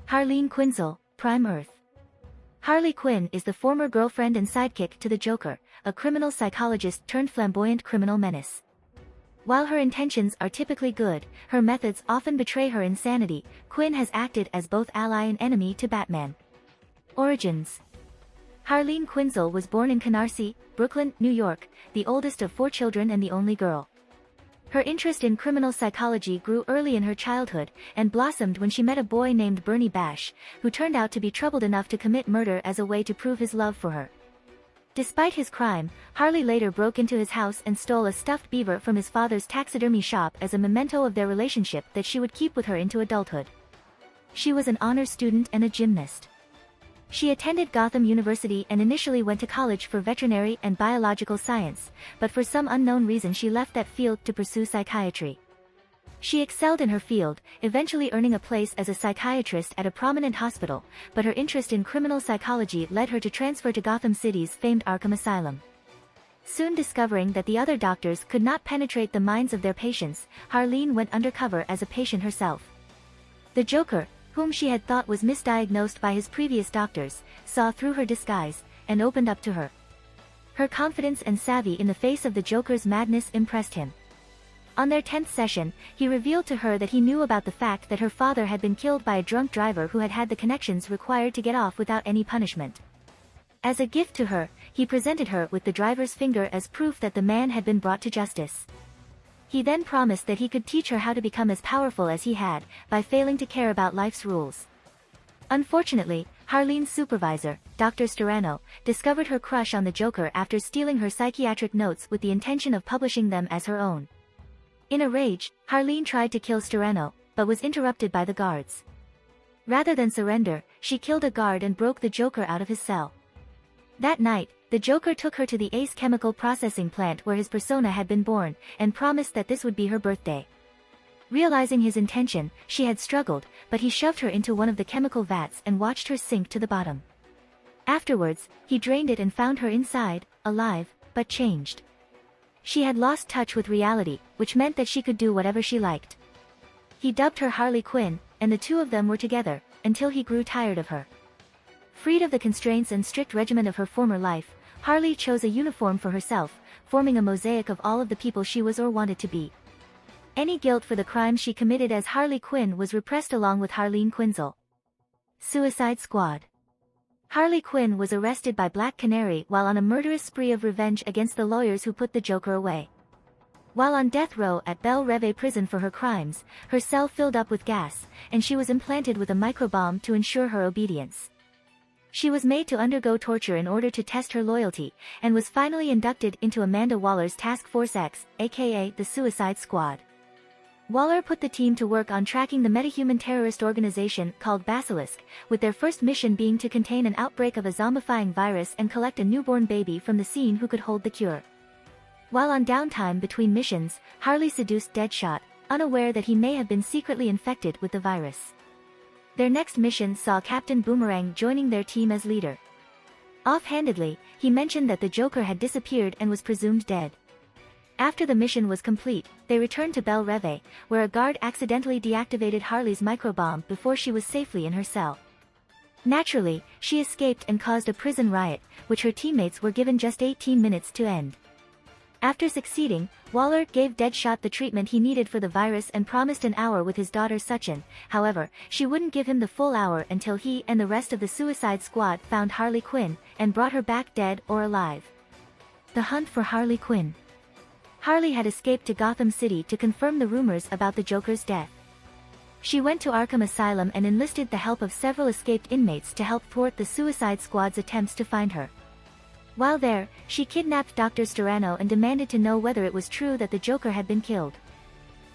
Harleen Quinzel, Prime Earth. Harley Quinn is the former girlfriend and sidekick to the Joker, a criminal psychologist turned flamboyant criminal menace. While her intentions are typically good, her methods often betray her insanity. Quinn has acted as both ally and enemy to Batman. Origins. Harleen Quinzel was born in Canarsie, Brooklyn, New York, the oldest of 4 children and the only girl. Her interest in criminal psychology grew early in her childhood, and blossomed when she met a boy named Bernie Bash, who turned out to be troubled enough to commit murder as a way to prove his love for her. Despite his crime, Harley later broke into his house and stole a stuffed beaver from his father's taxidermy shop as a memento of their relationship that she would keep with her into adulthood. She was an honor student and a gymnast. She attended Gotham University and initially went to college for veterinary and biological science, but for some unknown reason she left that field to pursue psychiatry. She excelled in her field, eventually earning a place as a psychiatrist at a prominent hospital, but her interest in criminal psychology led her to transfer to Gotham City's famed Arkham Asylum. Soon discovering that the other doctors could not penetrate the minds of their patients, Harleen went undercover as a patient herself. The Joker, whom she had thought was misdiagnosed by his previous doctors, saw through her disguise, and opened up to her. Her confidence and savvy in the face of the Joker's madness impressed him. On their 10th session, he revealed to her that he knew about the fact that her father had been killed by a drunk driver who had had the connections required to get off without any punishment. As a gift to her, he presented her with the driver's finger as proof that the man had been brought to justice. He then promised that he could teach her how to become as powerful as he had, by failing to care about life's rules. Unfortunately, Harleen's supervisor, Dr. Storano, discovered her crush on the Joker after stealing her psychiatric notes with the intention of publishing them as her own. In a rage, Harleen tried to kill Storano, but was interrupted by the guards. Rather than surrender, she killed a guard and broke the Joker out of his cell. That night, the Joker took her to the Ace chemical processing plant where his persona had been born, and promised that this would be her birthday. Realizing his intention, she had struggled, but he shoved her into one of the chemical vats and watched her sink to the bottom. Afterwards, he drained it and found her inside, alive, but changed. She had lost touch with reality, which meant that she could do whatever she liked. He dubbed her Harley Quinn, and the two of them were together, until he grew tired of her. Freed of the constraints and strict regimen of her former life, Harley chose a uniform for herself, forming a mosaic of all of the people she was or wanted to be. Any guilt for the crimes she committed as Harley Quinn was repressed along with Harleen Quinzel. Suicide Squad. Harley Quinn was arrested by Black Canary while on a murderous spree of revenge against the lawyers who put the Joker away. While on death row at Belle Reve prison for her crimes, her cell filled up with gas, and she was implanted with a microbomb to ensure her obedience. She was made to undergo torture in order to test her loyalty, and was finally inducted into Amanda Waller's Task Force X, aka the Suicide Squad. Waller put the team to work on tracking the metahuman terrorist organization called Basilisk, with their first mission being to contain an outbreak of a zombifying virus and collect a newborn baby from the scene who could hold the cure. While on downtime between missions, Harley seduced Deadshot, unaware that he may have been secretly infected with the virus. Their next mission saw Captain Boomerang joining their team as leader. Offhandedly, he mentioned that the Joker had disappeared and was presumed dead. After the mission was complete, they returned to Belle Reve, where a guard accidentally deactivated Harley's microbomb before she was safely in her cell. Naturally, she escaped and caused a prison riot, which her teammates were given just 18 minutes to end. After succeeding, Waller gave Deadshot the treatment he needed for the virus and promised an hour with his daughter Suchin. However, she wouldn't give him the full hour until he and the rest of the Suicide Squad found Harley Quinn, and brought her back dead or alive. The hunt for Harley Quinn. Harley had escaped to Gotham City to confirm the rumors about the Joker's death. She went to Arkham Asylum and enlisted the help of several escaped inmates to help thwart the Suicide Squad's attempts to find her. While there, she kidnapped Dr. Storano and demanded to know whether it was true that the Joker had been killed.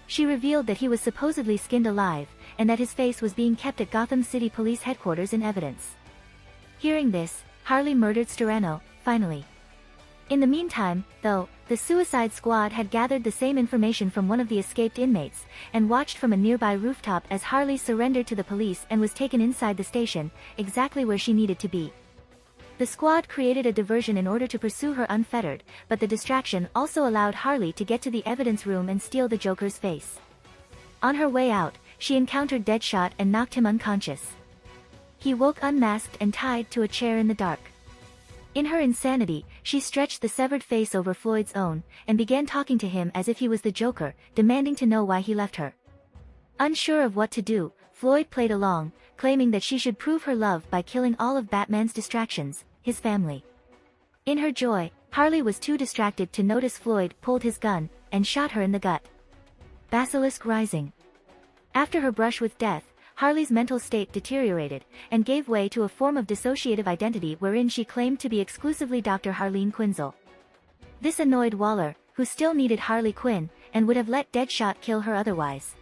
She revealed that he was supposedly skinned alive, and that his face was being kept at Gotham City Police headquarters in evidence. Hearing this, Harley murdered Storano, finally. In the meantime, though, the Suicide Squad had gathered the same information from one of the escaped inmates, and watched from a nearby rooftop as Harley surrendered to the police and was taken inside the station, exactly where she needed to be. The squad created a diversion in order to pursue her unfettered, but the distraction also allowed Harley to get to the evidence room and steal the Joker's face. On her way out, she encountered Deadshot and knocked him unconscious. He woke unmasked and tied to a chair in the dark. In her insanity, she stretched the severed face over Floyd's own, and began talking to him as if he was the Joker, demanding to know why he left her. Unsure of what to do, Floyd played along, claiming that she should prove her love by killing all of Batman's distractions, his family. In her joy, Harley was too distracted to notice Floyd pulled his gun, and shot her in the gut. Basilisk rising. After her brush with death, Harley's mental state deteriorated, and gave way to a form of dissociative identity wherein she claimed to be exclusively Dr. Harleen Quinzel. This annoyed Waller, who still needed Harley Quinn, and would have let Deadshot kill her otherwise.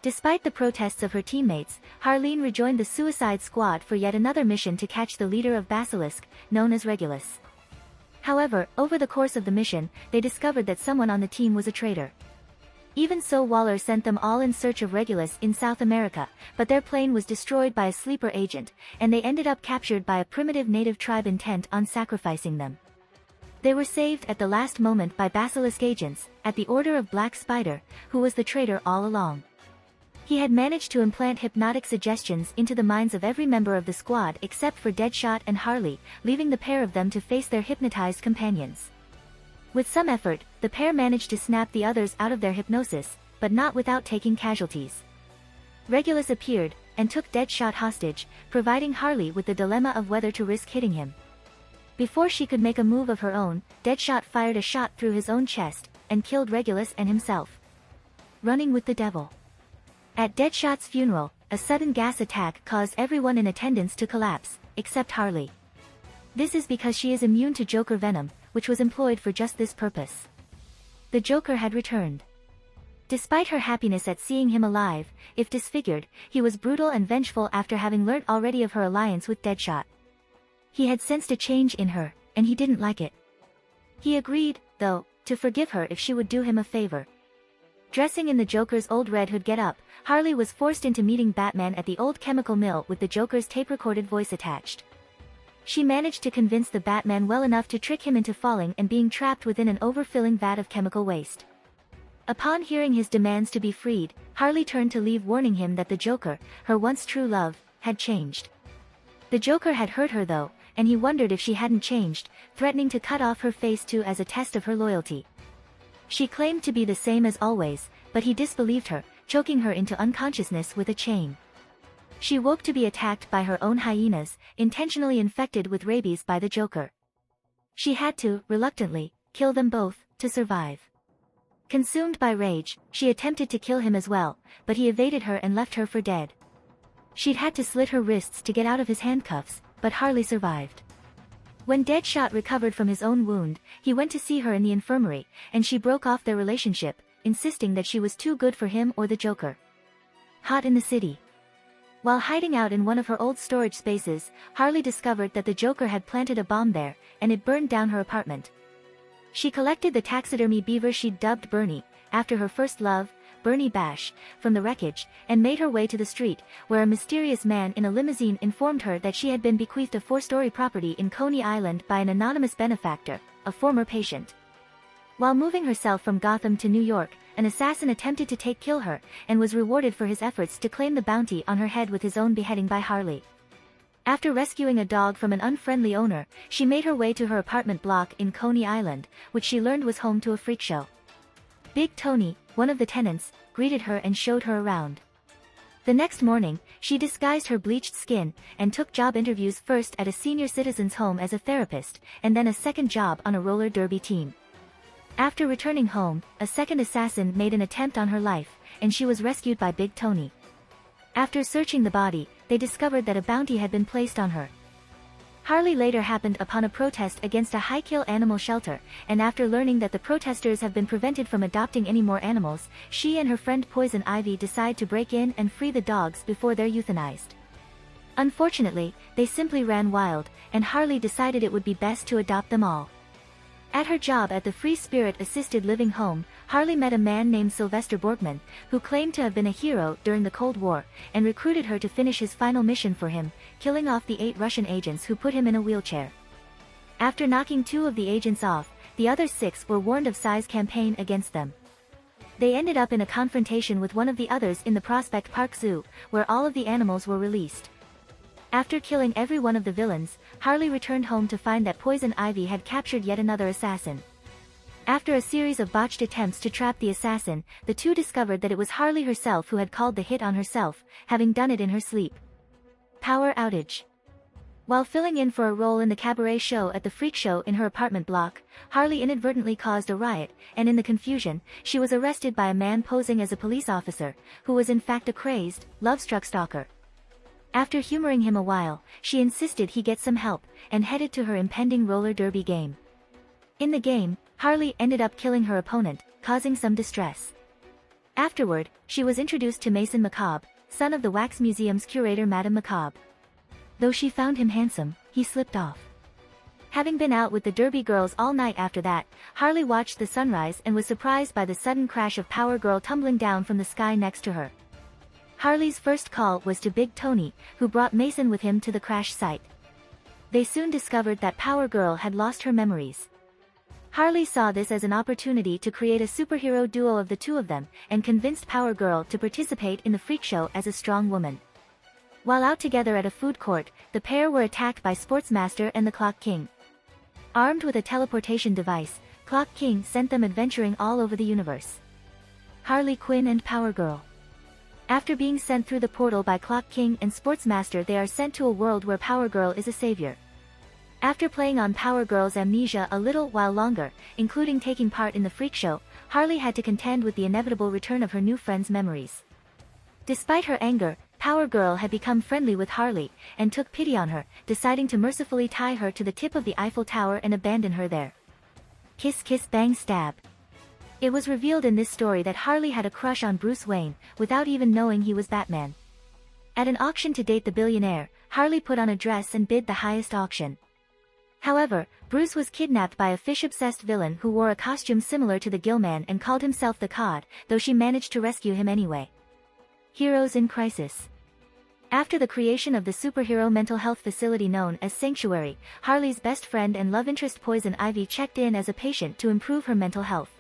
Despite the protests of her teammates, Harleen rejoined the Suicide Squad for yet another mission to catch the leader of Basilisk, known as Regulus. However, over the course of the mission, they discovered that someone on the team was a traitor. Even so, Waller sent them all in search of Regulus in South America, but their plane was destroyed by a sleeper agent, and they ended up captured by a primitive native tribe intent on sacrificing them. They were saved at the last moment by Basilisk agents, at the order of Black Spider, who was the traitor all along. He had managed to implant hypnotic suggestions into the minds of every member of the squad except for Deadshot and Harley, leaving the pair of them to face their hypnotized companions. With some effort, the pair managed to snap the others out of their hypnosis, but not without taking casualties. Regulus appeared, and took Deadshot hostage, providing Harley with the dilemma of whether to risk hitting him. Before she could make a move of her own, Deadshot fired a shot through his own chest, and killed Regulus and himself. Running with the devil. At Deadshot's funeral, a sudden gas attack caused everyone in attendance to collapse, except Harley. This is because she is immune to Joker venom, which was employed for just this purpose. The Joker had returned. Despite her happiness at seeing him alive, if disfigured, he was brutal and vengeful after having learnt already of her alliance with Deadshot. He had sensed a change in her, and he didn't like it. He agreed, though, to forgive her if she would do him a favor. Dressing in the Joker's old Red Hood get-up, Harley was forced into meeting Batman at the old chemical mill with the Joker's tape-recorded voice attached. She managed to convince the Batman well enough to trick him into falling and being trapped within an overfilling vat of chemical waste. Upon hearing his demands to be freed, Harley turned to leave, warning him that the Joker, her once true love, had changed. The Joker had hurt her though, and he wondered if she hadn't changed, threatening to cut off her face too as a test of her loyalty. She claimed to be the same as always, but he disbelieved her, choking her into unconsciousness with a chain. She woke to be attacked by her own hyenas, intentionally infected with rabies by the Joker. She had to, reluctantly, kill them both, to survive. Consumed by rage, she attempted to kill him as well, but he evaded her and left her for dead. She'd had to slit her wrists to get out of his handcuffs, but Harley survived. When Deadshot recovered from his own wound, he went to see her in the infirmary, and she broke off their relationship, insisting that she was too good for him or the Joker. Hot in the city. While hiding out in one of her old storage spaces, Harley discovered that the Joker had planted a bomb there, and it burned down her apartment. She collected the taxidermy beaver she'd dubbed Bernie, after her first love, Bernie Bash, from the wreckage, and made her way to the street, where a mysterious man in a limousine informed her that she had been bequeathed a 4-story property in Coney Island by an anonymous benefactor, a former patient. While moving herself from Gotham to New York, an assassin attempted to kill her, and was rewarded for his efforts to claim the bounty on her head with his own beheading by Harley. After rescuing a dog from an unfriendly owner, she made her way to her apartment block in Coney Island, which she learned was home to a freak show. Big Tony, one of the tenants, greeted her and showed her around. The next morning, she disguised her bleached skin, and took job interviews first at a senior citizen's home as a therapist, and then a second job on a roller derby team. After returning home, a second assassin made an attempt on her life, and she was rescued by Big Tony. After searching the body, they discovered that a bounty had been placed on her. Harley later happened upon a protest against a high-kill animal shelter, and after learning that the protesters have been prevented from adopting any more animals, she and her friend Poison Ivy decide to break in and free the dogs before they're euthanized. Unfortunately, they simply ran wild, and Harley decided it would be best to adopt them all. At her job at the Free Spirit Assisted Living Home, Harley met a man named Sylvester Borgman, who claimed to have been a hero during the Cold War, and recruited her to finish his final mission for him, killing off the 8 Russian agents who put him in a wheelchair. After knocking 2 of the agents off, the other 6 were warned of Psy's campaign against them. They ended up in a confrontation with one of the others in the Prospect Park Zoo, where all of the animals were released. After killing every one of the villains, Harley returned home to find that Poison Ivy had captured yet another assassin. After a series of botched attempts to trap the assassin, the two discovered that it was Harley herself who had called the hit on herself, having done it in her sleep. Power outage. While filling in for a role in the cabaret show at the Freak Show in her apartment block, Harley inadvertently caused a riot, and in the confusion, she was arrested by a man posing as a police officer, who was in fact a crazed, love-struck stalker. After humoring him a while, she insisted he get some help, and headed to her impending roller derby game. In the game, Harley ended up killing her opponent, causing some distress. Afterward, she was introduced to Mason Macabre, son of the Wax Museum's curator Madame Macabre. Though she found him handsome, he slipped off. Having been out with the Derby girls all night after that, Harley watched the sunrise and was surprised by the sudden crash of Power Girl tumbling down from the sky next to her. Harley's first call was to Big Tony, who brought Mason with him to the crash site. They soon discovered that Power Girl had lost her memories. Harley saw this as an opportunity to create a superhero duo of the two of them, and convinced Power Girl to participate in the Freak Show as a strong woman. While out together at a food court, the pair were attacked by Sportsmaster and the Clock King. Armed with a teleportation device, Clock King sent them adventuring all over the universe. Harley Quinn and Power Girl. After being sent through the portal by Clock King and Sportsmaster, they are sent to a world where Power Girl is a savior. After playing on Power Girl's amnesia a little while longer, including taking part in the Freak Show, Harley had to contend with the inevitable return of her new friend's memories. Despite her anger, Power Girl had become friendly with Harley, and took pity on her, deciding to mercifully tie her to the tip of the Eiffel Tower and abandon her there. Kiss kiss bang stab. It was revealed in this story that Harley had a crush on Bruce Wayne, without even knowing he was Batman. At an auction to date the billionaire, Harley put on a dress and bid the highest auction. However, Bruce was kidnapped by a fish-obsessed villain who wore a costume similar to the Gillman and called himself the Cod, though she managed to rescue him anyway. Heroes in Crisis. After the creation of the superhero mental health facility known as Sanctuary, Harley's best friend and love interest Poison Ivy checked in as a patient to improve her mental health.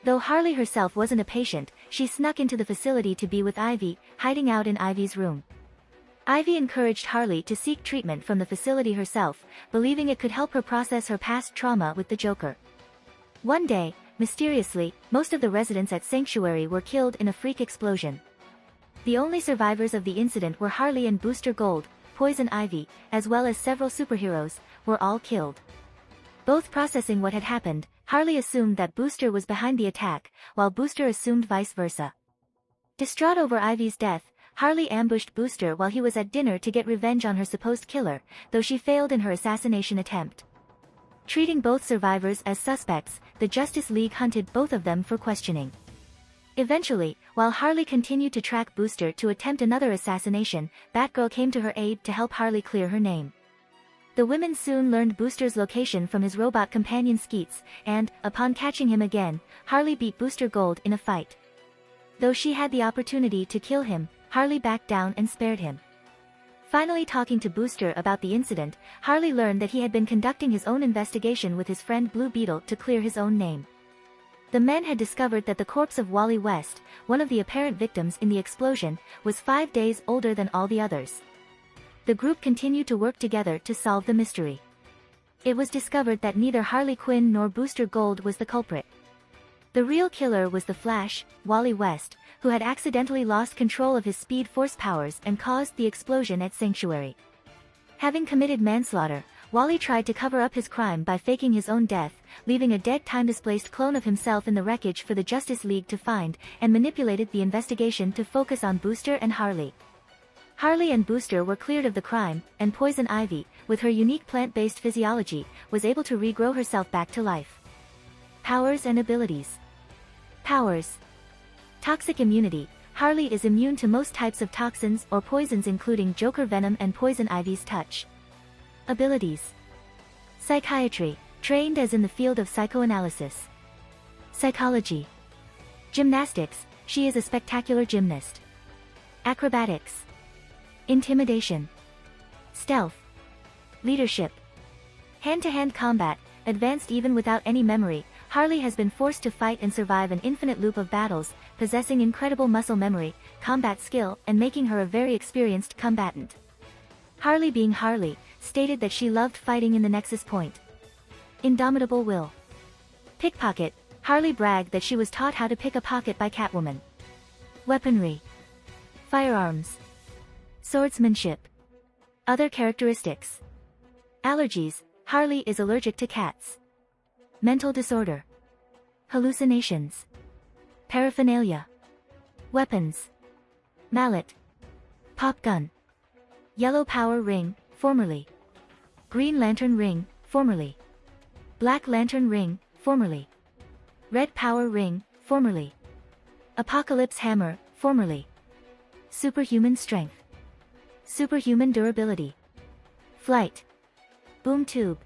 Though Harley herself wasn't a patient, she snuck into the facility to be with Ivy, hiding out in Ivy's room. Ivy encouraged Harley to seek treatment from the facility herself, believing it could help her process her past trauma with the Joker. One day, mysteriously, most of the residents at Sanctuary were killed in a freak explosion. The only survivors of the incident were Harley and Booster Gold. Poison Ivy, as well as several superheroes, were all killed. Both processing what had happened, Harley assumed that Booster was behind the attack, while Booster assumed vice versa. Distraught over Ivy's death, Harley ambushed Booster while he was at dinner to get revenge on her supposed killer, though she failed in her assassination attempt. Treating both survivors as suspects, the Justice League hunted both of them for questioning. Eventually, while Harley continued to track Booster to attempt another assassination, Batgirl came to her aid to help Harley clear her name. The women soon learned Booster's location from his robot companion Skeets, and, upon catching him again, Harley beat Booster Gold in a fight. Though she had the opportunity to kill him, Harley backed down and spared him. Finally talking to Booster about the incident, Harley learned that he had been conducting his own investigation with his friend Blue Beetle to clear his own name. The men had discovered that the corpse of Wally West, one of the apparent victims in the explosion, was 5 days older than all the others. The group continued to work together to solve the mystery. It was discovered that neither Harley Quinn nor Booster Gold was the culprit. The real killer was the Flash, Wally West, who had accidentally lost control of his Speed Force powers and caused the explosion at Sanctuary. Having committed manslaughter, Wally tried to cover up his crime by faking his own death, leaving a dead time-displaced clone of himself in the wreckage for the Justice League to find, and manipulated the investigation to focus on Booster and Harley. Harley and Booster were cleared of the crime, and Poison Ivy, with her unique plant-based physiology, was able to regrow herself back to life. Powers and abilities. Powers. Toxic immunity. Harley is immune to most types of toxins or poisons including Joker venom and Poison Ivy's touch. Abilities. Psychiatry. Trained as in the field of psychoanalysis. Psychology. Gymnastics. She is a spectacular gymnast. Acrobatics. Intimidation. Stealth. Leadership. Hand-to-hand combat. Advanced even without any memory, Harley has been forced to fight and survive an infinite loop of battles, possessing incredible muscle memory, combat skill, and making her a very experienced combatant. Harley, being Harley, stated that she loved fighting in the nexus point. Indomitable will. Pickpocket. Harley bragged that she was taught how to pick a pocket by Catwoman. Weaponry. Firearms. Swordsmanship. Other characteristics. Allergies. Harley is allergic to cats. Mental disorder. Hallucinations. Paraphernalia. Weapons. Mallet. Pop gun. Yellow power ring, formerly. Green lantern ring, formerly. Black lantern ring, formerly. Red power ring, formerly. Apocalypse hammer, formerly. Superhuman strength. Superhuman durability. Flight. Boom tube.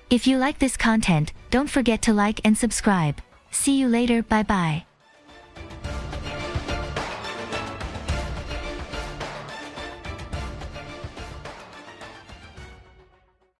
If you like this content, don't forget to like and subscribe. See you later, bye bye.